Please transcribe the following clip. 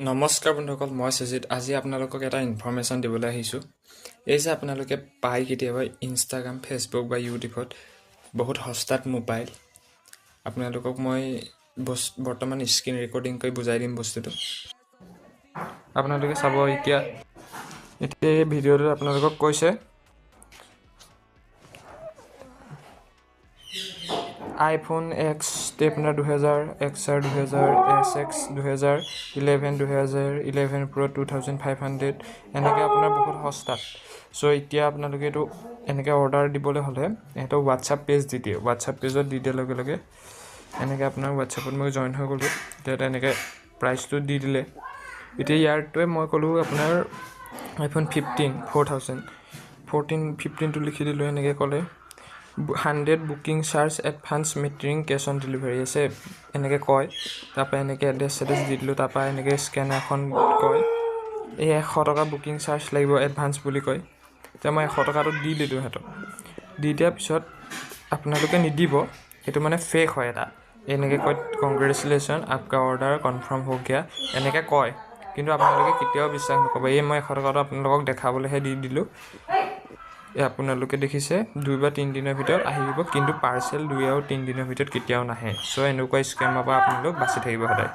নমস্কাৰ বন্ধুসকল, মই সুজিত। আজি আপোনালোকক এটা ইনফৰ্মেশ্যন দিবলৈ আহিছোঁ। এই যে আপোনালোকে পায় কেতিয়াবা ইনষ্টাগ্ৰাম, ফেচবুক বা ইউটিউবত বহুত সস্তাত মোবাইল, আপোনালোকক মই বৰ্তমান স্ক্ৰীন ৰেকৰ্ডিং কৰি বুজাই দিম বস্তুটো। আপোনালোকে চাব। এতিয়া এই ভিডিঅ'টোত আপোনালোকক কৈছে iPhone X আপোনাৰ 2000, XR 2000, SX 2011, 2011 Pro 2500 এনেকৈ আপোনাৰ বহুত সস্তাত। চ' এতিয়া আপোনালোকে এইটো এনেকৈ অৰ্ডাৰ দিবলৈ হ'লে সিহঁতক হোৱাটছআপ পেজ দি দিয়ে। হোৱাটছআপ পেজত দি দিয়াৰ লগে লগে এনেকৈ আপোনাৰ হোৱাটছআপত মই জইন হৈ গ'লোঁ। তেতিয়া এনেকৈ প্ৰাইচটো দি দিলে। এতিয়া ইয়াৰটোৱে মই ক'লোঁ আপোনাৰ iPhone 15 4000, 15টো লিখি দিলোঁ। এনেকৈ ক'লে 100 বুকিং চাৰ্জ, এডভান্স মেট্ৰিং, কেছ অন ডেলিভাৰী আছে এনেকৈ কয়। তাৰপৰা এনেকৈ এড্ৰেছ দি দিলোঁ। তাৰপৰা এনেকৈ স্কেনাৰখন কয় এই 100 টকা বুকিং চাৰ্জ লাগিব, এডভান্স বুলি কয়। এতিয়া মই 100 টকাটো দি দিলোঁ সিহঁতক। দি দিয়াৰ পিছত আপোনালোকে নিদিব, সেইটো মানে ফেক হয় এটা। এনেকৈ কয় কংগ্ৰেচুলেশ্যন আপকা অৰ্ডাৰ কনফাৰ্ম হৈ গয়া এনেকৈ কয়। কিন্তু আপোনালোকে কেতিয়াও বিশ্বাস নকৰিব। এই মই 100 টকাটো আপোনালোকক দেখাবলৈহে দি দিলোঁ। আপোনালোকে দেখিছে 2 বা 3 দিনৰ ভিতৰত আহিব, কিন্তু পাৰ্চেল 2 আৰু 3 দিনৰ ভিতৰত কেতিয়াও নাহে। চ' এনেকুৱা স্কেমৰ পৰা আপোনালোক বাচি থাকিব সদায়।